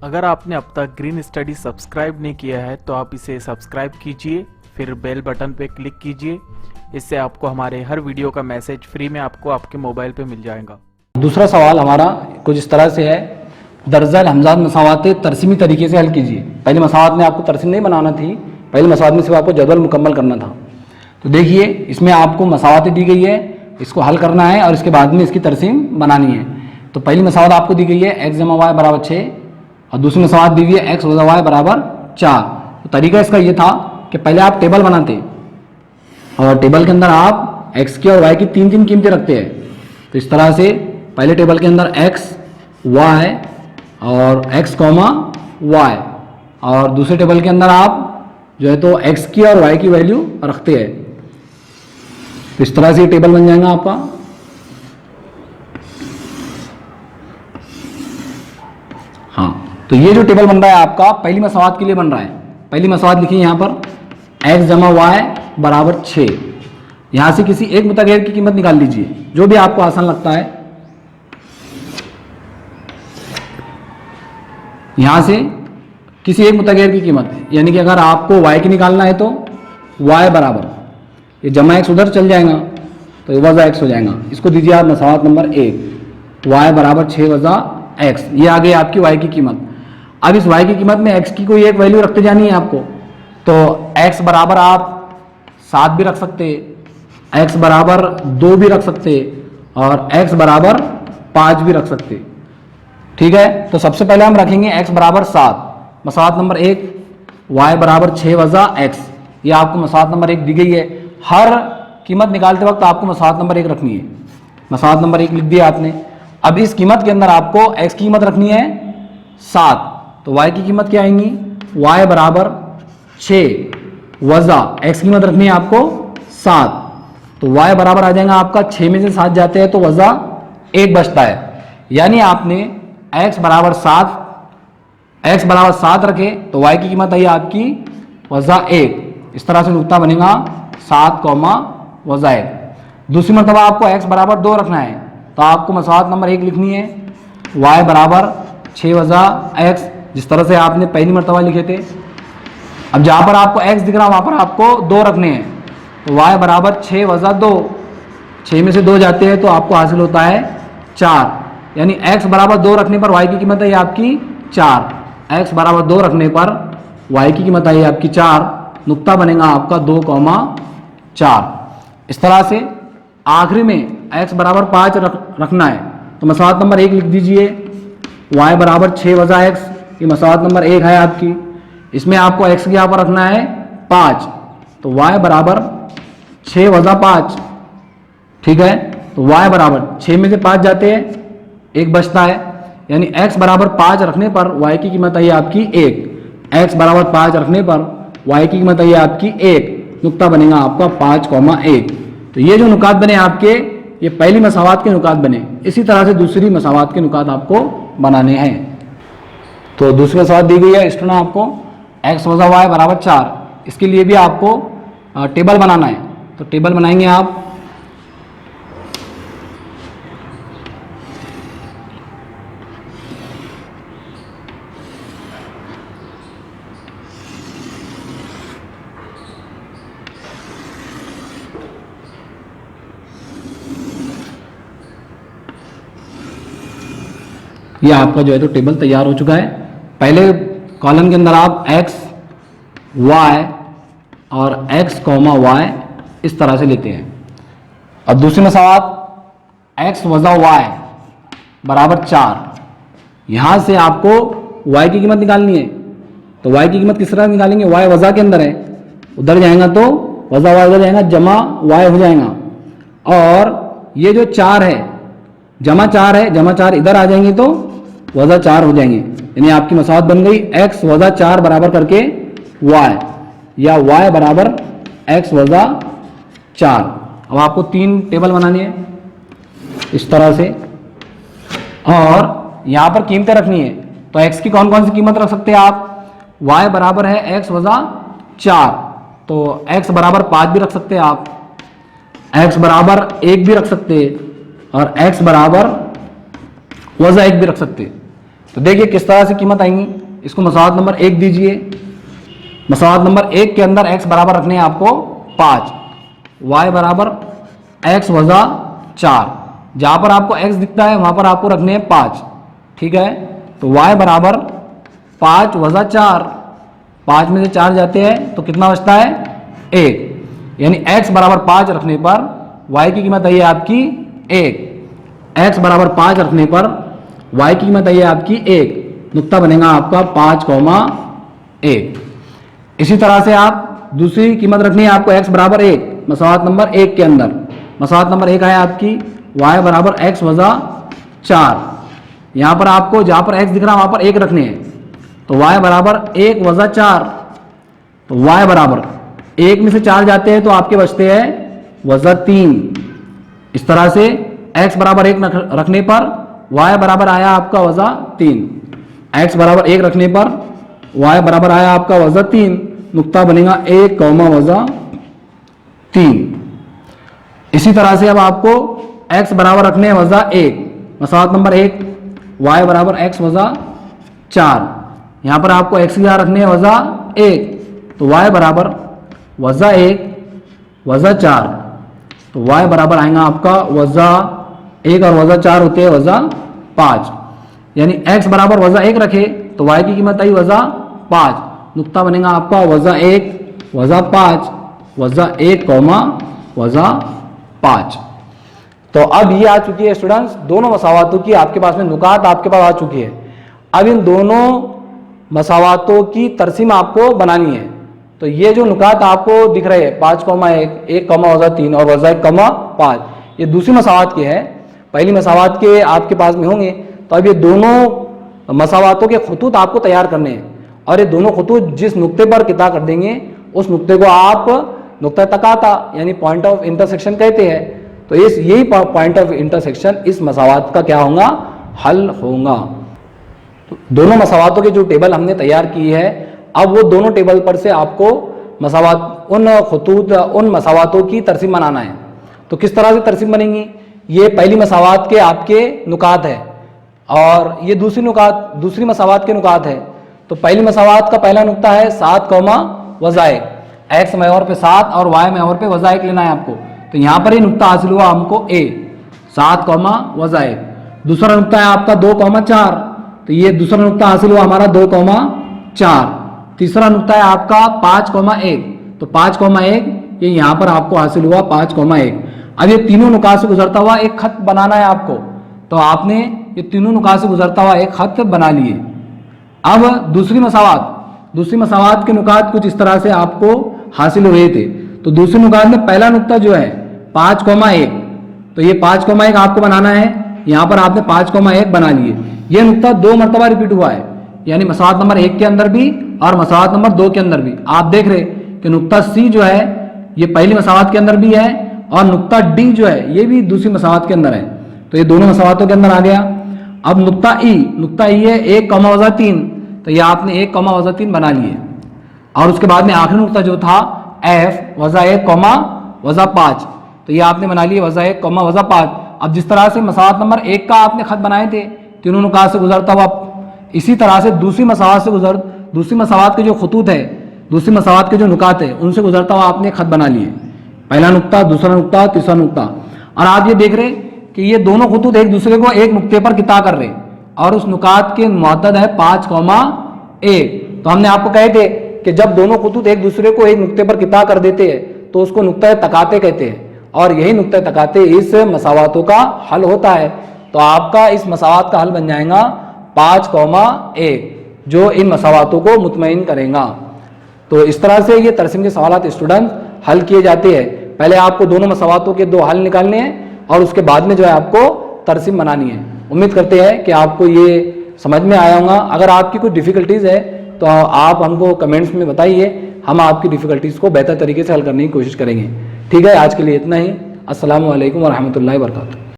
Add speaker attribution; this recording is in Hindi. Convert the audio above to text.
Speaker 1: अगर आपने अब तक ग्रीन स्टडी सब्सक्राइब नहीं किया है तो आप इसे सब्सक्राइब कीजिए, फिर बेल बटन पे क्लिक कीजिए। इससे आपको हमारे हर वीडियो का मैसेज फ्री में आपको आपके मोबाइल पे मिल जाएगा।
Speaker 2: दूसरा सवाल हमारा कुछ इस तरह से है, दर्जल हमजाद मसावाते तरसीमी तरीके से हल कीजिए। पहले मसावात में आपको तरसीम नहीं बनाना थी, पहले मसावात में सिर्फ आपको जदवल मुकम्मल करना था। तो देखिए इसमें आपको मसावातें दी गई है, इसको हल करना है और इसके बाद में इसकी तरसीम बनानी है। तो पहली मसावत आपको दी गई है x जमा वाई बराबर 6 और दूसरी मसावत दी गई है x वजा वाई बराबर 4। तो तरीका इसका ये था कि पहले आप टेबल बनाते और टेबल के अंदर आप x की और y की तीन तीन कीमतें रखते हैं। तो इस तरह से पहले टेबल के अंदर x y और x कॉमा y और दूसरे टेबल के अंदर आप जो है तो x की और y की वैल्यू रखते हैं। तो इस तरह से ये टेबल बन जाएगा आपका। हाँ, तो ये जो टेबल बन रहा है आपका पहली मसावत के लिए बन रहा है। पहली मसावत लिखिए यहाँ पर x जमा वाई बराबर 6। यहाँ से किसी एक मुतगैर की कीमत निकाल लीजिए, जो भी आपको आसान लगता है। यहाँ से किसी एक मुतगैर की कीमत, यानी कि अगर आपको y की निकालना है तो y बराबर ये जमा x उधर चल जाएगा तो ये वज़ा x हो जाएगा। इसको दीजिए आप मसावत नंबर 1, y बराबर 6 वज़ा x। ये आ गई आपकी y की कीमत। अब इस y की कीमत में x की कोई एक वैल्यू रखते जानी है आपको। तो x बराबर आप 7 भी रख सकते, x बराबर 2 भी रख सकते और x बराबर 5 भी रख सकते। ठीक है, तो सबसे पहले हम रखेंगे x बराबर 7। मसावत नंबर 1 y बराबर 6 वज़ा x। ये आपको मसावत नंबर 1 दी गई है। हर कीमत निकालते वक्त आपको मसावत नंबर 1 रखनी है। मसावत नंबर 1 लिख दिया आपने। अब इस कीमत के अंदर आपको x की कीमत रखनी है 7, तो y की कीमत क्या आएंगी, y बराबर 6 वज़ा x की कीमत रखनी है आपको 7, तो y बराबर आ जाएगा आपका 6 में से 7 जाते हैं तो वज़ा 1 बचता है। यानी आपने x बराबर 7 रखे तो y की कीमत आई आपकी वज़ा 1। इस तरह से नुक्ता बनेगा 7 वज़ा 1। दूसरी मरतबा आपको x बराबर 2 रखना है तो आपको मसावत नंबर 1 लिखनी है y बराबर 6 वज़ा x, जिस तरह से आपने पहली मरतबा लिखे थे। अब जहाँ पर आपको x दिख रहा है वहाँ पर आपको 2 रखने हैं, तो y बराबर 6 वज़ा 2, 6 में से 2 जाते हैं तो आपको हासिल होता है 4। यानी x बराबर 2 रखने पर y की कीमत आई आपकी 4। x बराबर 2 रखने पर y की कीमत आई आपकी 4। नुक्ता बनेगा आपका 2,4। इस तरह से आखिरी में x बराबर 5 रखना है तो मसावत नंबर 1 लिख दीजिए y बराबर 6 वज़ा x। ये मसावत नंबर 1 है आपकी। इसमें आपको x के यहाँ पर रखना है 5, तो y बराबर 6 वज़ा 5। ठीक है, तो y बराबर 6 में से 5 जाते हैं, 1 बचता है। यानी x बराबर 5 रखने पर y की कीमत आई आपकी 1। x बराबर 5 रखने पर y की कीमत आई आपकी 1। नुक्ता बनेगा आपका 5,1। तो ये जो नुकात बने आपके, ये पहली मसावत के नुकात बने। इसी तरह से दूसरी मसावत के नुकात आपको बनाने हैं। तो दूसरी मसावत दी गई है स्टूडेंट आपको x वज़ा y बराबर 4। इसके लिए भी आपको टेबल बनाना है, तो टेबल बनाएंगे आप। ये आपका जो है तो टेबल तैयार हो चुका है। पहले कॉलम के अंदर आप x, y और x कॉमा y इस तरह से लेते हैं। अब दूसरी मसावत x वज़ा y बराबर 4। यहाँ से आपको y की कीमत निकालनी है, तो y की कीमत किस तरह निकालेंगे, y वज़ा के अंदर है, उधर जाएगा तो वज़ा y उधर जाएगा, जमा y हो जाएगा। और ये जो 4 है, जमा 4 है, जमा 4 इधर आ जाएंगे तो वज़ा 4 हो जाएंगे। यानी आपकी मसावत बन गई x वज़ा 4 बराबर करके y, या y बराबर x वज़ा 4। अब आपको 3 टेबल बनाने हैं इस तरह से, और यहाँ पर कीमतें रखनी है। तो x की कौन कौन सी कीमत रख सकते हैं आप, y बराबर है x वज़ा 4, तो x बराबर 5 भी रख सकते हैं आप, x बराबर 1 भी रख सकते हैं और x बराबर वज़ा 1 भी रख सकते हैं। तो देखिए किस तरह से कीमत आएंगी। इसको मसवात नंबर 1 दीजिए। मसवात नंबर 1 के अंदर x बराबर रखने हैं आपको 5, y बराबर x वज़ा 4। जहाँ पर आपको x दिखता है वहाँ पर आपको रखने हैं 5, ठीक है। तो y बराबर 5 वज़ा 4, 5 में से 4 जाते हैं तो कितना बचता है 1, यानी x बराबर 5 रखने पर y की कीमत आई है आपकी 1। x बराबर 5 रखने पर y की कीमत आई है आपकी 1, नुक्ता बनेगा आपका 5,1। इसी तरह से आप दूसरी कीमत रखनी है आपको x बराबर 1 मसवात नंबर 1 के अंदर। मसवात नंबर 1 है आपकी y बराबर x वज़ा 4। यहाँ पर आपको जहाँ पर x दिख रहा है वहाँ पर 1 रखने हैं, तो y बराबर 1 वज़ा 4। तो y बराबर 1 में से 4 जाते हैं तो आपके बचते हैं वज़ा 3। इस तरह से x बराबर 1 रखने पर y बराबर आया आपका वज़ा 3। x बराबर 1 रखने पर y बराबर आया आपका वज़ा 3, नुक्ता बनेगा 1, वज़ा 3। इसी तरह से अब आपको x बराबर रखने हैं वज़ा 1, मसवात नंबर 1 y बराबर x वज़ा 4। यहाँ पर आपको x की जगह रखने हैं वज़ा 1, तो y बराबर वज़ा 1 वज़ा 4। तो y बराबर आएगा आपका वज़ा 1 और वज़ा 4 होते हैं वज़ा 5, यानी x बराबर वज़ा 1 रखे तो y की कीमत आई वज़ा 5, नुक्ता बनेगा आपका वज़ा 1 वज़ा 5 वज़ा 1, वज़ा 5। तो अब ये आ चुकी है स्टूडेंट्स दोनों मसावातों की, आपके पास में नुकात आपके पास आ चुकी है। अब इन दोनों मसावातों की तरसीम आपको बनानी है। तो ये जो नुकात आपको दिख रहे हैं 5,1, 1, वज़ा 3 और वज़ा 1,5, ये दूसरी मसावात के है। पहली मसावात के आपके पास में होंगे। तो अब ये दोनों मसावातों के खतूत आपको तैयार करने हैं, और ये दोनों खतूत जिस नुक्ते पर किता कर देंगे उस नुक्ते को आप नुक्ता तकाता यानी पॉइंट ऑफ इंटरसेक्शन कहते हैं। तो इस यही पॉइंट ऑफ इंटरसेक्शन इस मसावात का क्या होगा, हल होगा। तो दोनों मसावातों की जो टेबल हमने तैयार की है, अब वो दोनों टेबल पर से आपको मसावात उन खतूत उन मसावातों की तरसीम बनाना है। तो किस तरह से तरसीम बनेंगी, ये पहली मसावात के आपके नुकात है और ये दूसरी मसावात के नुकात है। तो पहली मसावात का पहला नुक्ता है 7, वज़ा 1, x महवर पे 7 और y महवर पे वज़ा 1 लेना है आपको। तो यहाँ पर ही नुक्ता हासिल हुआ हमको a, 7, वज़ा 1। दूसरा नुक्ता है आपका 2, 4, तो ये दूसरा नुक्ता हासिल हुआ हमारा 2, 4। तीसरा नुक्ता है आपका 5, 1, तो 5, 1 ये यहाँ पर आपको हासिल हुआ 5, 1। अब ये तीनों नुकात से गुजरता हुआ एक खत बनाना है आपको। तो आपने ये तीनों नुकात से गुजरता हुआ एक खत बना लिए। अब दूसरी मसावात के नुकात कुछ इस तरह से आपको हासिल हुए थे। तो दूसरी नुकात में पहला नुक्ता जो है 5, 1, तो ये 5, 1 आपको बनाना है। यहाँ पर आपने 5, 1 बना लिए। ये नुक्ता 2 मरतबा रिपीट हुआ है, यानी मसावात नंबर 1 के अंदर भी और मसावात नंबर 2 के अंदर भी। आप देख रहे कि नुक्ता सी जो है ये पहली मसावात के अंदर भी है और नुक्ता डी जो है ये भी दूसरी मसावात के अंदर है। तो ये दोनों मसावातों के अंदर आ गया। अब नुक्ता ई है 1, वज़ा 3, तो ये आपने 1, वज़ा 3 बना लिए। और उसके बाद में आखिरी नुक्ता जो था एफ वज़ा 1, वज़ा 5, तो ये आपने बना लिए वज़ा 1, वज़ा 5। अब जिस तरह से मसावात नंबर 1 का आपने खत बनाए थे तीनों नुकात से गुजरता हुआ, इसी तरह से दूसरी मसावात के जो खतूत है, दूसरी मसावात के जो नुकात है उनसे गुजरता हुआ आपने खत बना लिए। पहला नुक्ता, दूसरा नुक्ता, तीसरा नुक्ता। और आप ये देख रहे कि ये दोनों खतूत एक दूसरे को एक नुक्ते पर किता कर रहे और उस नुकात के मुअद्दद है 5, 1। तो हमने आपको कहे थे कि जब दोनों खतूत एक दूसरे को एक नुक्ते पर किता कर देते हैं तो उसको नुक्ता तकाते कहते हैं, और यही नुक्ता तकाते इस मसावातों का हल होता है। तो आपका इस मसावात का हल बन जाएगा 5, 1, जो इन मसावातों को मुतमईन करेगा। तो इस तरह से ये तरसीम के सवालात स्टूडेंट हल किए जाते हैं। पहले आपको दोनों मसावातों के 2 हल निकालने हैं और उसके बाद में जो है आपको तरसीम बनानी है। उम्मीद करते हैं कि आपको ये समझ में आया होगा। अगर आपकी कोई डिफ़िकल्टीज़ है तो आप हमको कमेंट्स में बताइए, हम आपकी डिफ़िकल्टीज़ को बेहतर तरीके से हल करने की कोशिश करेंगे। ठीक है, आज के लिए इतना ही। अस्सलामु अलैकुम व रहमतुल्लाहि व बरकातुहू।